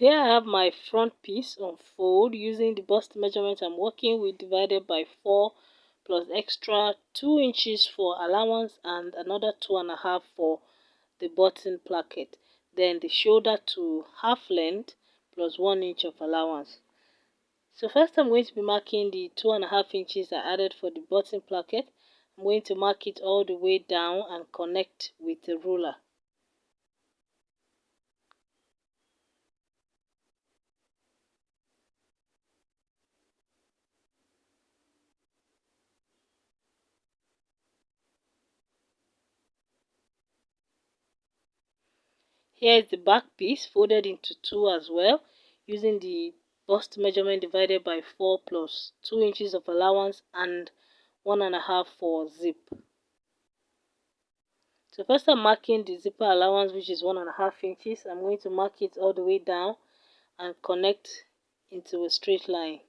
Here I have my front piece on fold using the bust measurement I'm working with divided by 4 plus extra 2 inches for allowance and another 2.5 for the button placket. Then the shoulder to half length plus 1 inch of allowance. So first I'm going to be marking the 2.5 inches I added for the button placket. I'm going to mark it all the way down and connect with the ruler. Here is the back piece folded into two as well, using the bust measurement divided by 4 plus 2 inches of allowance and 1.5 for zip. So first I'm marking the zipper allowance, which is 1.5 inches. I'm going to mark it all the way down and connect into a straight line.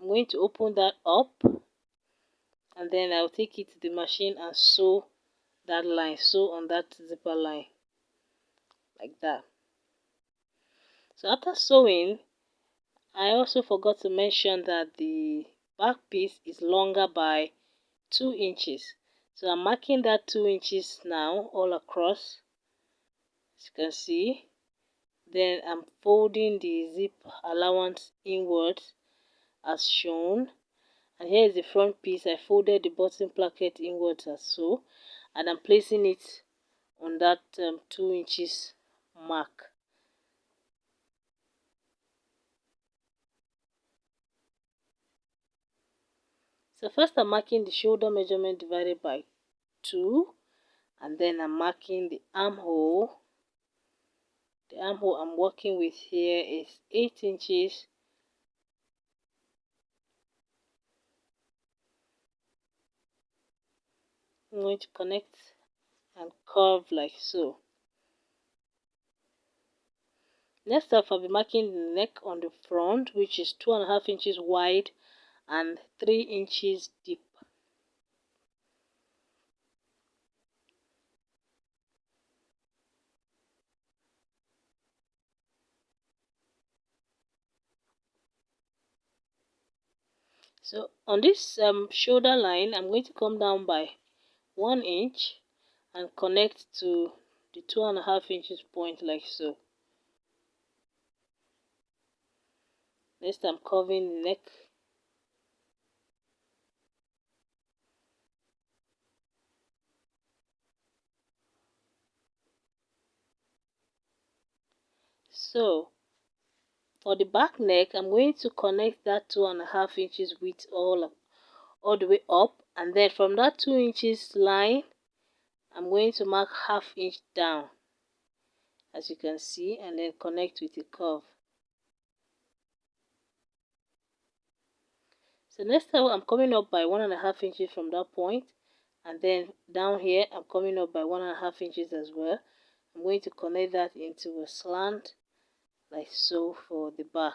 I'm going to open that up and then I'll take it to the machine and sew that line, sew on that zipper line like that. So after sewing, I also forgot to mention that the back piece is longer by 2 inches. So I'm marking that 2 inches now all across, as you can see. Then I'm folding the zip allowance inwards as shown. And here is the front piece. I folded the bottom placket inwards as so. And I'm placing it on that 2 inches mark. So first I'm marking the shoulder measurement divided by 2, and then I'm marking the armhole. The armhole I'm working with here is 8 inches. I'm going to connect and curve like so. Next up, I'll be marking the neck on the front, which is 2.5 inches wide and 3 inches deep. So on this shoulder line, I'm going to come down by 1 inch and connect to the 2.5 inches point like so. Next, I'm curving the neck. So for the back neck, I'm going to connect that 2.5 inches width all the way up, and then from that 2 inches line, I'm going to mark half inch down, as you can see, and then connect with a curve. So next time I'm coming up by 1.5 inches from that point, and then down here I'm coming up by 1.5 inches as well. I'm going to connect that into a slant like so for the back.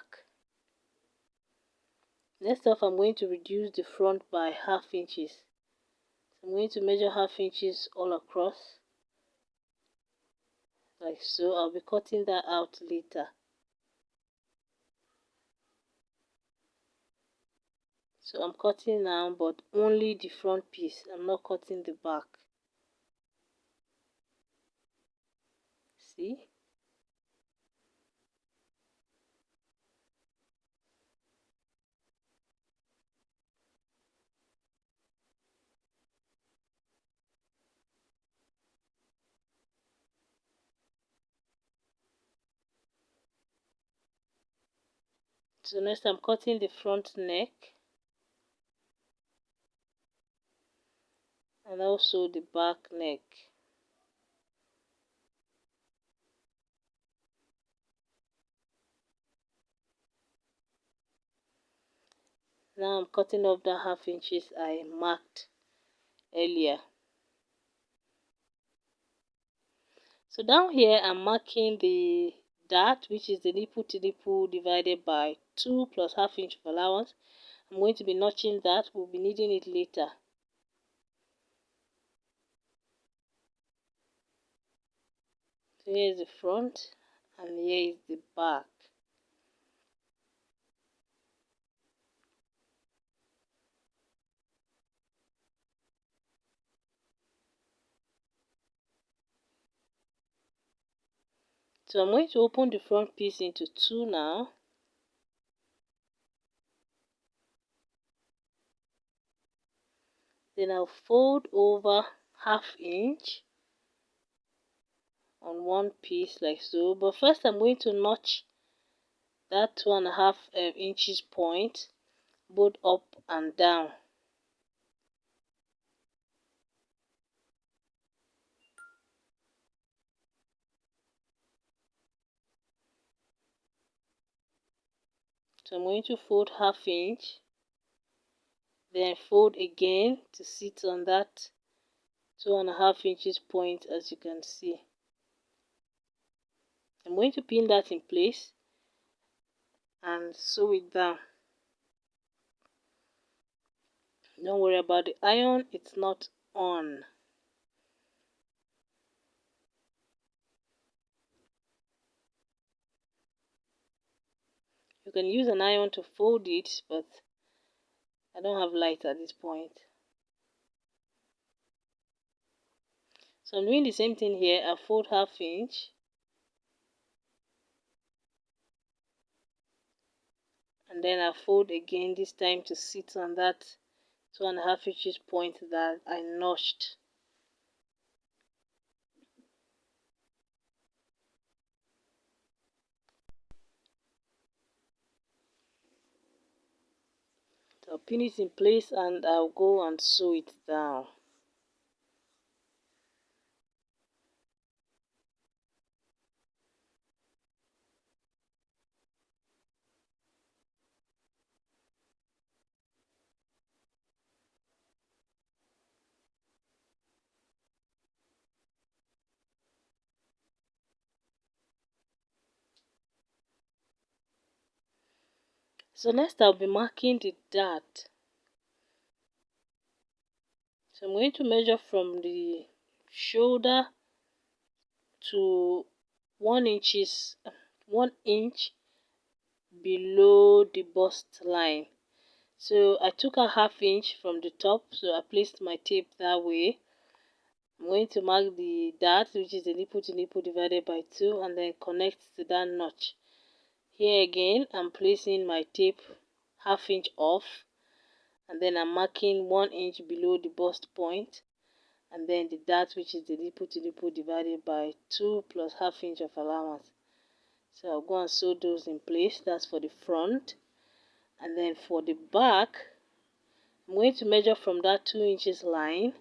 Next up, I'm going to reduce the front by half inches. I'm going to measure half inches all across like so. I'll be cutting that out later. So I'm cutting now, but only the front piece. I'm not cutting the back. See? So next I'm cutting the front neck and also the back neck. Now I'm cutting off the half inches I marked earlier. So down here I'm marking the dart, which is the nipple to nipple divided by 2 plus half inch of allowance. I'm going to be notching that. We'll be needing it later. So here is the front and here is the back. So I'm going to open the front piece into two now. Then I'll fold over 1/2 inch on one piece like so. But first I'm going to notch that 2.5 inches point both up and down. So I'm going to fold 1/2 inch, then fold again to sit on that 2.5 inches point. As you can see, I'm going to pin that in place and sew it down. Don't worry about the iron, it's not on. You can use an iron to fold it, but I don't have light at this point. So I'm doing the same thing here. I fold 1/2 inch and then I fold again, this time to sit on that 2.5 inches point that I notched. So I'll pin it in place and I'll go and sew it down. So next I'll be marking the dart. So I'm going to measure from the shoulder to 1 inch below the bust line. So I took a 1/2 inch from the top, so I placed my tape that way. I'm going to mark the dart, which is the nipple to nipple divided by 2, and then connect to that notch. Here again, I'm placing my tape 1/2 inch off, and then I'm marking 1 inch below the bust point, and then the dart, which is the nipple to nipple divided by 2 plus 1/2 inch of allowance. So I'll go and sew those in place. That's for the front. And then for the back, I'm going to measure from that 2 inches line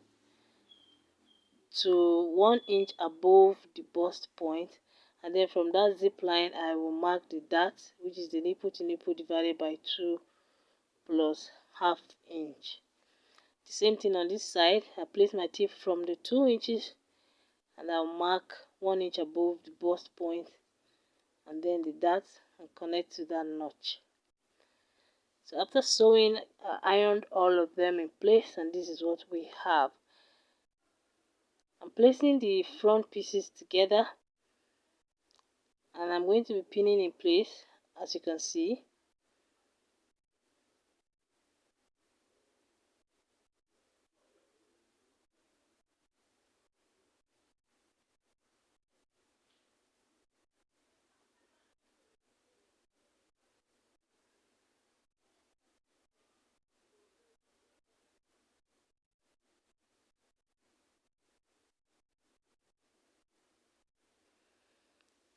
to 1 inch above the bust point, and then from that zip line I will mark the dart, which is the nipple to nipple divided by 2 plus 1/2 inch. The same thing on this side. I place my tip from the 2 inches and I'll mark 1 inch above the bust point and then the dart and connect to that notch. So after sewing, I ironed all of them in place, and this is what we have. I'm placing the front pieces together and I'm going to be pinning in place, as you can see.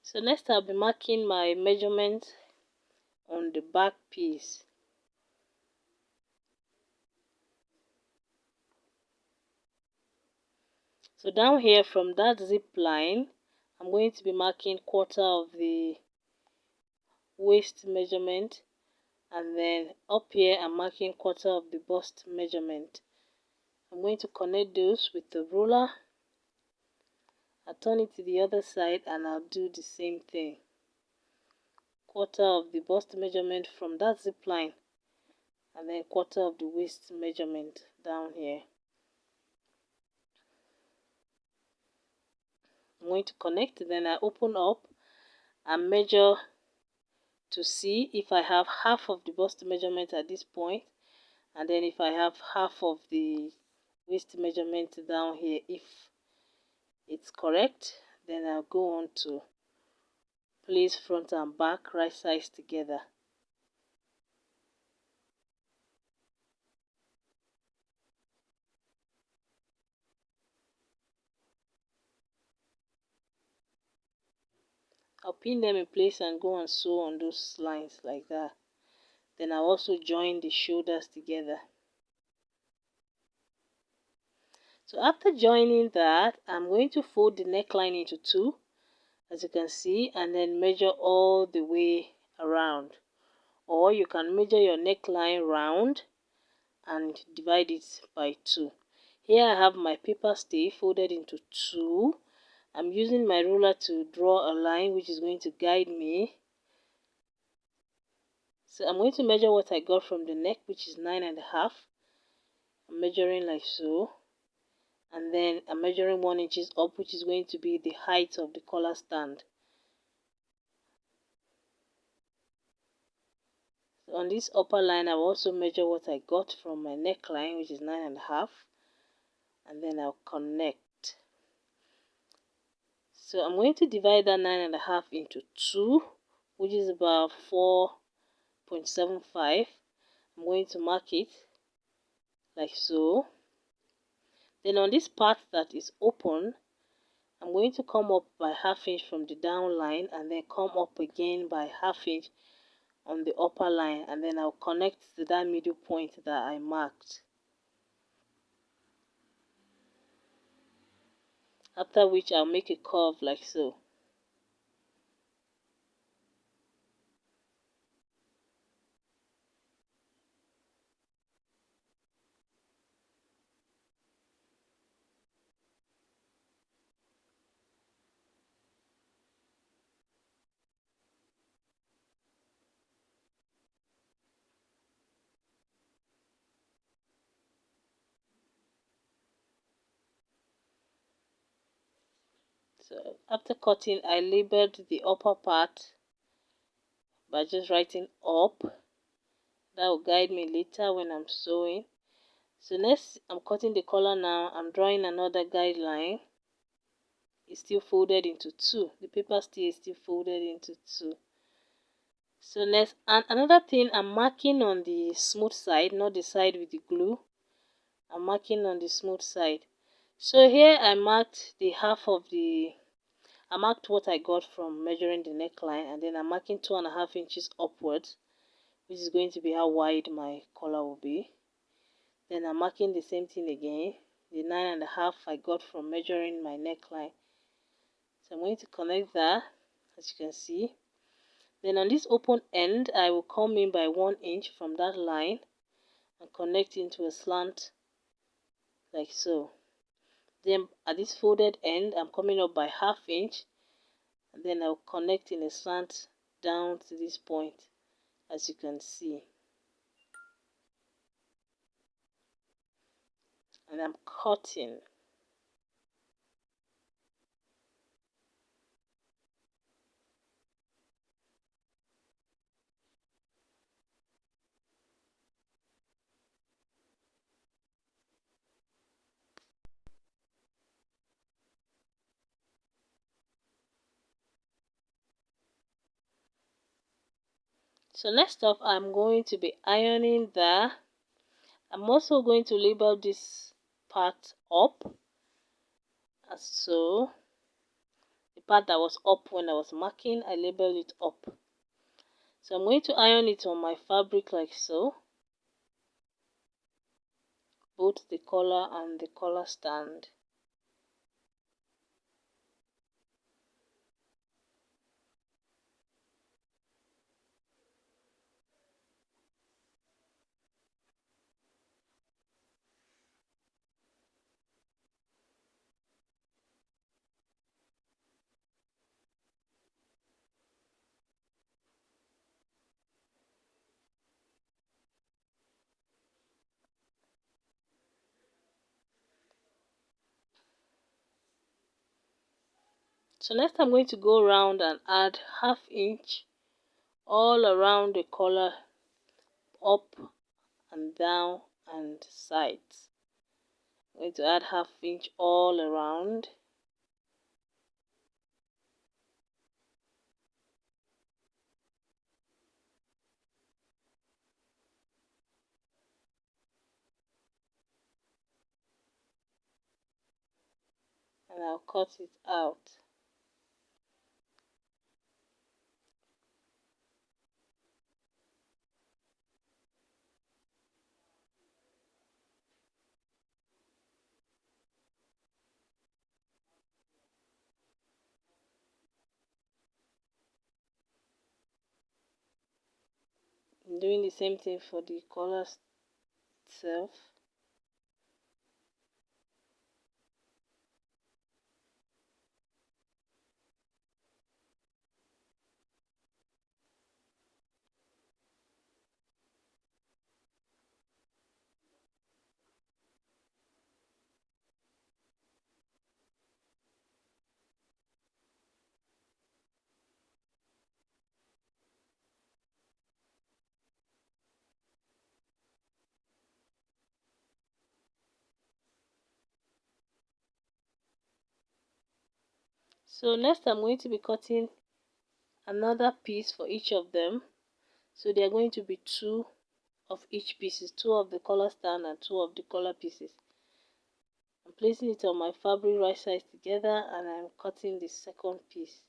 So next I'll be marking my measurement on the back piece. So down here from that zip line, I'm going to be marking 1/4 of the waist measurement, and then up here I'm marking 1/4 of the bust measurement. I'm going to connect those with the ruler. I'll turn it to the other side and I'll do the same thing. 1/4 of the bust measurement from that zip line, and then quarter of the waist measurement down here. I'm going to connect, then I open up and measure to see if I have half of the bust measurement at this point, and then if I have half of the waist measurement down here. If it's correct, then I'll go on to place front and back right sides together. I'll pin them in place and go and sew on those lines like that. Then I'll also join the shoulders together. So after joining that, I'm going to fold the neckline into two, as you can see, and then measure all the way around. Or you can measure your neckline round and divide it by 2. Here I have my paper stay folded into 2. I'm using my ruler to draw a line which is going to guide me. So I'm going to measure what I got from the neck, which is 9.5. I'm measuring like so, and then I'm measuring 1 inch up, which is going to be the height of the collar stand. So on this upper line, I'll also measure what I got from my neckline, which is 9.5, and then I'll connect. So I'm going to divide that 9.5 into 2, which is about 4.75. I'm going to mark it like so. Then on this part that is open, I'm going to come up by ½ inch from the down line and then come up again by ½ inch on the upper line, and then I'll connect to that middle point that I marked. After which I'll make a curve like so. So after cutting, I labeled the upper part by just writing up. That will guide me later when I'm sewing. So next, I'm cutting the collar now. I'm drawing another guideline. It's still folded into 2. The paper still is still folded into 2. So next, and another thing, I'm marking on the smooth side, not the side with the glue. I'm marking on the smooth side. So here I marked the I marked what I got from measuring the neckline, and then I'm marking 2.5 inches upwards, which is going to be how wide my collar will be. Then I'm marking the same thing again, the 9.5 I got from measuring my neckline. So I'm going to connect that, as you can see. Then on this open end, I will come in by 1 inch from that line and connect into a slant like so. Then at this folded end, I'm coming up by ½ inch, and then I'll connect in a slant down to this point, as you can see. And I'm cutting. So next up, I'm going to be ironing that. I'm also going to label this part up, as so. The part that was up when I was marking, I labeled it up. So I'm going to iron it on my fabric like so, both the collar and the collar stand. So next I'm going to go around and add ½ inch all around the collar, up and down and sides. I'm going to add ½ inch all around. And I'll cut it out. I'm doing the same thing for the collar itself. So next I'm going to be cutting another piece for each of them. So they are going to be 2 of each pieces, 2 of the collar stand and 2 of the collar pieces. I'm placing it on my fabric right sides together and I'm cutting the second piece.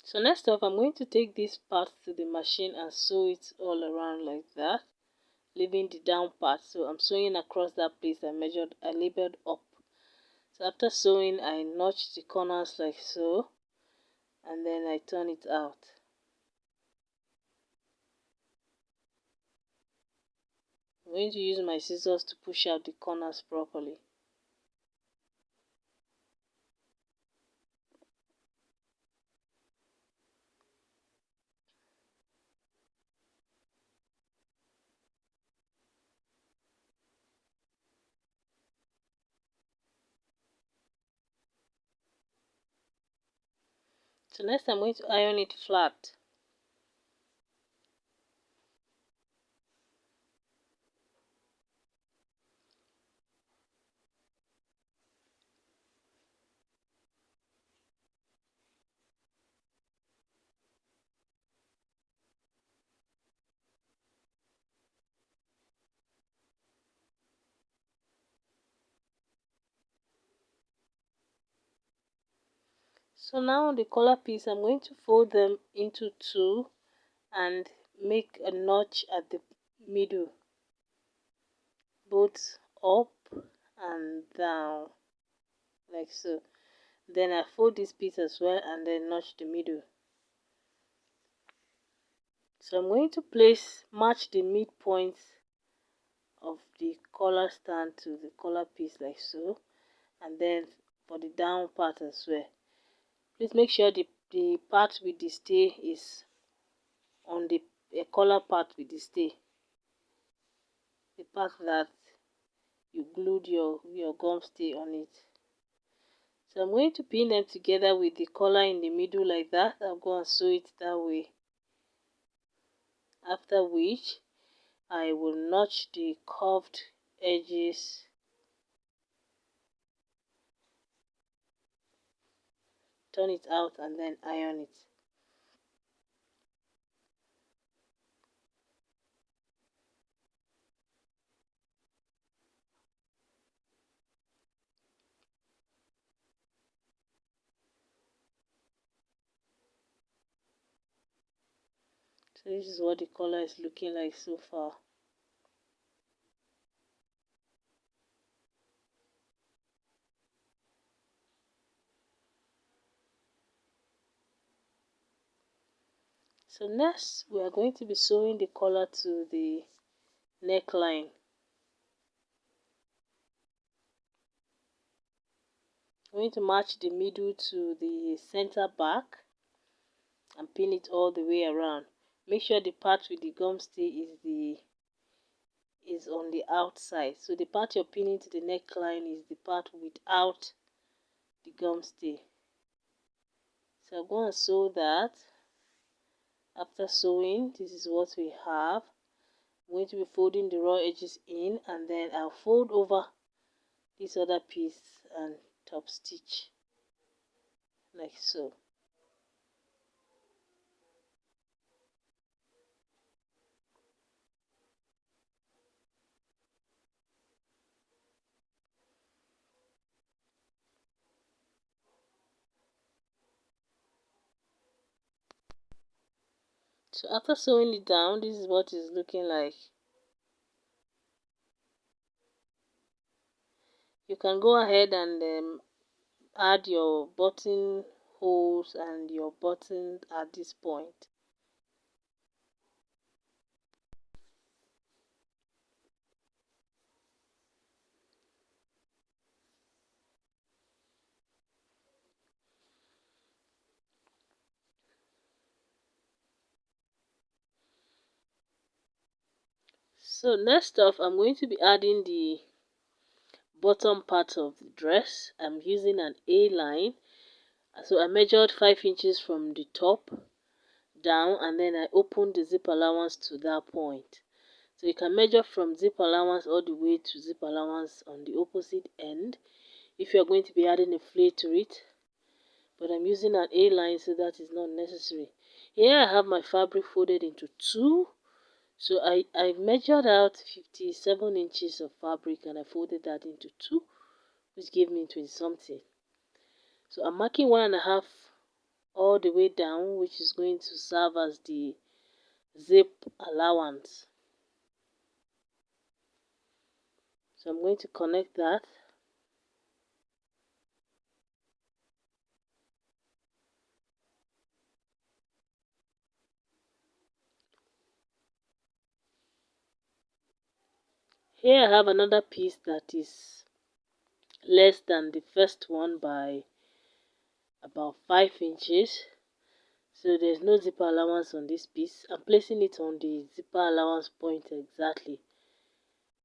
So next up, I'm going to take this part to the machine and sew it all around like that, leaving the down part. So I'm sewing across that place I labeled up. So after sewing, I notch the corners like so, and then I turn it out. I'm going to use my scissors to push out the corners properly. So next I'm going to iron it flat. So now the collar piece, I'm going to fold them into 2 and make a notch at the middle, both up and down like so. Then I fold this piece as well and then notch the middle. So I'm going to match the midpoint of the collar stand to the collar piece like so, and then for the down part as well. Please make sure the part with the stay is on the collar part with the stay, the part that you glued your gum stay on it. So I'm going to pin them together with the collar in the middle like that. I'll go and sew it that way. After which I will notch the curved edges, turn it out and then iron it. So this is what the color is looking like so far. So next we are going to be sewing the collar to the neckline. I'm going to match the middle to the center back and pin it all the way around. Make sure the part with the gum stay is on the outside. So the part you're pinning to the neckline is the part without the gum stay. So I'm going to sew that. After sewing, this is what we have. I'm going to be folding the raw edges in, and then I'll fold over this other piece and top stitch like so. So after sewing it down, this is what it's looking like. You can go ahead and add your button holes and your button at this point. So next off, I'm going to be adding the bottom part of the dress. I'm using an A line. So I measured 5 inches from the top down, and then I opened the zip allowance to that point. So you can measure from zip allowance all the way to zip allowance on the opposite end if you're going to be adding a flare to it. But I'm using an A line, so that is not necessary. Here I have my fabric folded into two. So I measured out 57 inches of fabric and I folded that into two, which gave me 20 something. So I'm marking 1.5 all the way down, which is going to serve as the zip allowance. So I'm going to connect that. Here I have another piece that is less than the first one by about 5 inches. So there's no zipper allowance on this piece. I'm placing it on the zipper allowance point exactly.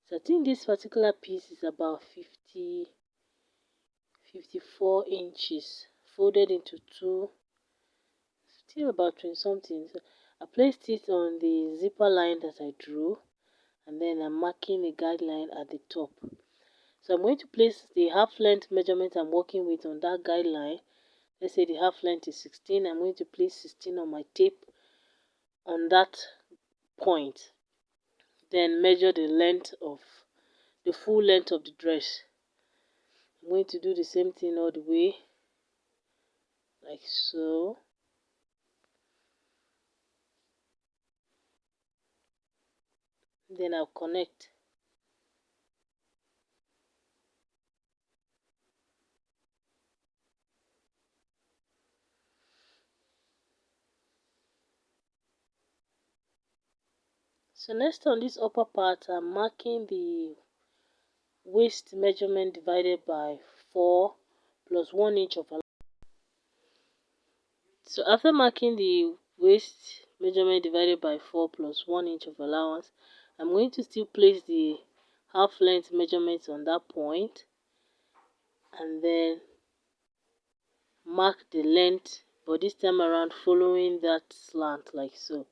So I think this particular piece is about 54 inches folded into two, still about 20 something. So I placed it on the zipper line that I drew, and then I'm marking a guideline at the top. So I'm going to place the half length measurement I'm working with on that guideline. Let's say the half length is 16. I'm going to place 16 on my tape on that point. Then measure the length of the full length of the dress. I'm going to do the same thing all the way like so. Then I'll connect. So next on this upper part, I'm marking the waist measurement divided by 4 plus 1 inch of allowance. So after marking the waist measurement divided by 4 plus 1 inch of allowance, I'm going to still place the half length measurements on that point and then mark the length, but this time around following that slant like so.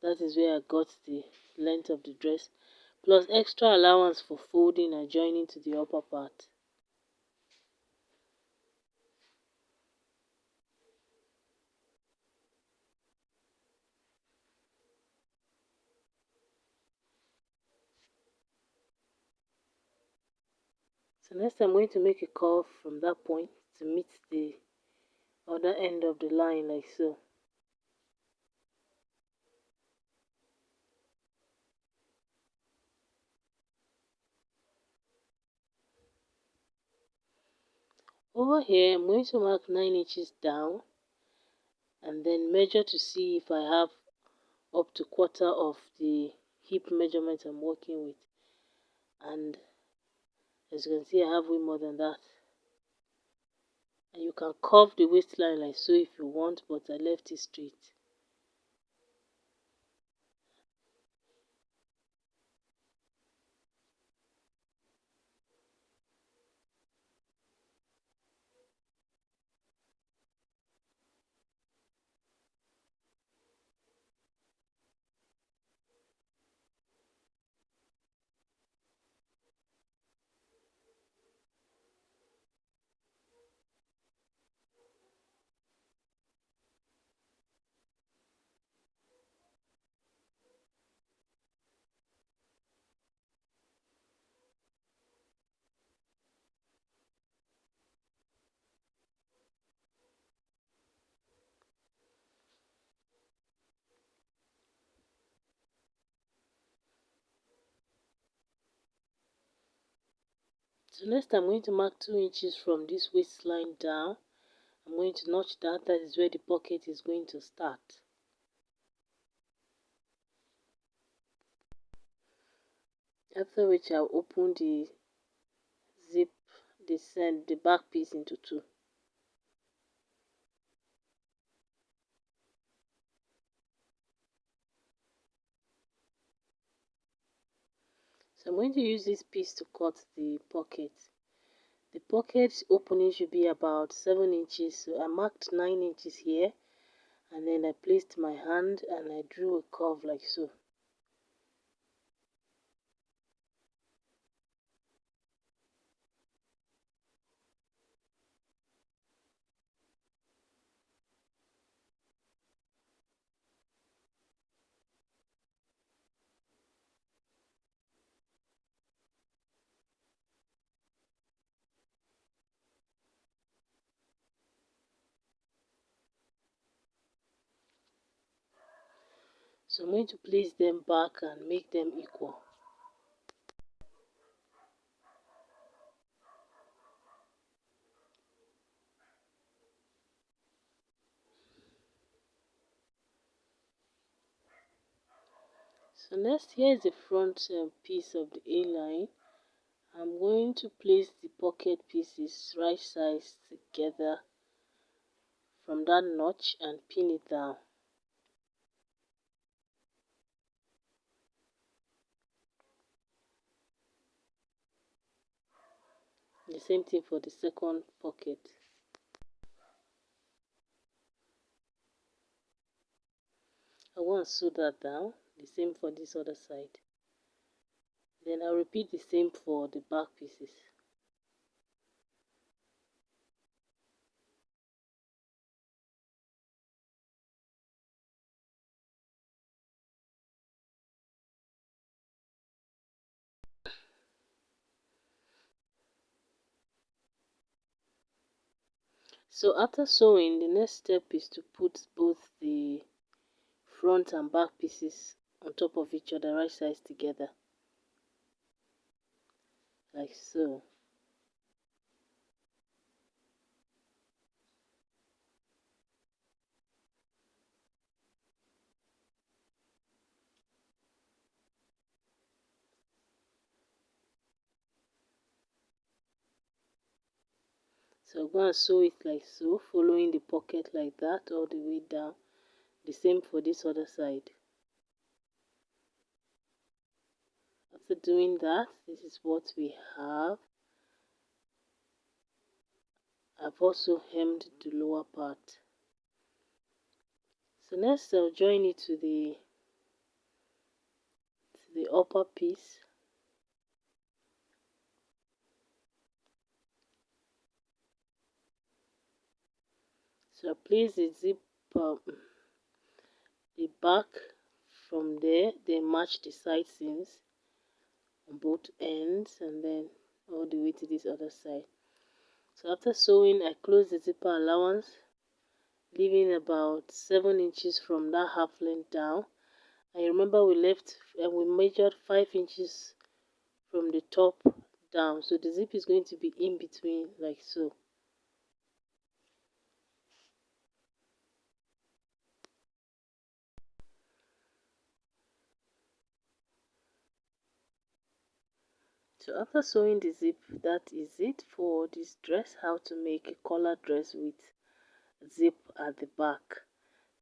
That is where I got the length of the dress, plus extra allowance for folding and joining to the upper part. So next I'm going to make a curve from that point to meet the other end of the line like so. Over here, I'm going to mark 9 inches down and then measure to see if I have up to quarter of the hip measurement I'm working with. And as you can see, I have way more than that. And you can curve the waistline like so if you want, but I left it straight. So next I'm going to mark 2 inches from this waistline down. I'm going to notch that. That is where the pocket is going to start. After which I'll open the zip, the back piece into two. So I'm going to use this piece to cut the pocket. The pocket opening should be about 7 inches. So I marked 9 inches here, and then I placed my hand and I drew a curve like so. So I'm going to place them back and make them equal. So next, here is the front piece of the A-line. I'm going to place the pocket pieces right sides together from that notch and pin it down. The same thing for the second pocket. I want to sew that down. The same for this other side. Then I'll repeat the same for the back pieces. So after sewing, the next step is to put both the front and back pieces on top of each other, right sides together, like so. So I'm going to sew it like so, following the pocket like that all the way down. The same for this other side. After doing that, this is what we have. I've also hemmed the lower part. So next I'll join it to the upper piece. So I place the zip the back from there, then match the side seams on both ends and then all the way to this other side. So after sewing, I close the zipper allowance, leaving about 7 inches from that half length down. And remember we left and we measured 5 inches from the top down, so the zip is going to be in between like so. So after sewing the zip, that is it for this dress. How to make a collar dress with zip at the back.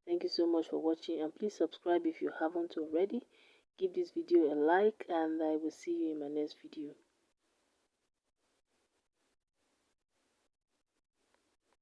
Thank you so much for watching, and please subscribe if you haven't already. Give this video a like, and I will see you in my next video.